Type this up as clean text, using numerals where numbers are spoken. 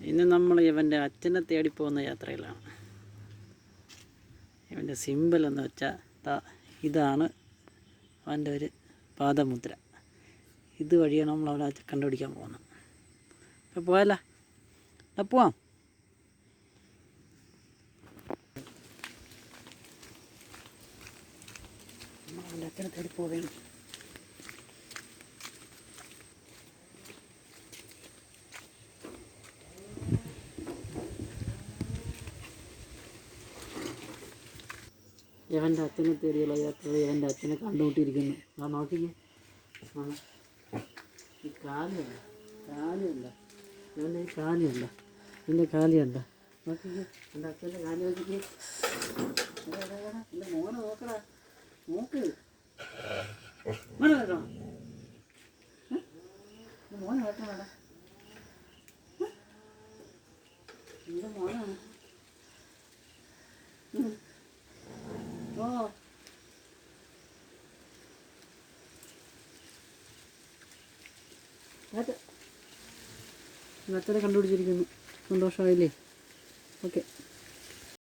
ഇന്ന് നമ്മൾ ഇവൻ്റെ അച്ഛനെ തേടിപ്പോകുന്ന യാത്രയിലാണ്. ഇവൻ്റെ സിമ്പൽ എന്ന് വെച്ചാൽ ഇതാണ് അവൻ്റെ ഒരു പാദമുദ്ര. ഇതുവഴിയാണ് നമ്മൾ അവിടെ കണ്ടുപിടിക്കാൻ പോകുന്നത്. അപ്പോൾ പോയാലോ? പോവാം. അവൻ്റെ അച്ഛനെ തേടി പോവുകയാണ്. ഇവൻ്റെ അച്ഛനെ തേടിയുള്ള യാത്ര. ഇവൻ്റെ അച്ഛനെ കണ്ടുമുട്ടിയിരിക്കുന്നു. ആ നോക്കിക്കേ, ഈ കാലുണ്ട്, ഇവൻ്റെ ഈ കാലുണ്ട്, എൻ്റെ കാലുണ്ട്. നോക്കിക്കേ, എൻ്റെ അച്ഛൻ്റെ കാല് നോക്കിക്കേ. എൻ്റെ മോനെ നോക്കടാ, നോക്ക്, മോനെ കേട്ടോ, എൻ്റെ മോനെ കേട്ടോടാ, എൻ്റെ മോനാണ്. ഓ അച്ഛനെ കണ്ടുപിടിച്ചിരിക്കുന്നു. സന്തോഷമായില്ലേ? ഓക്കെ.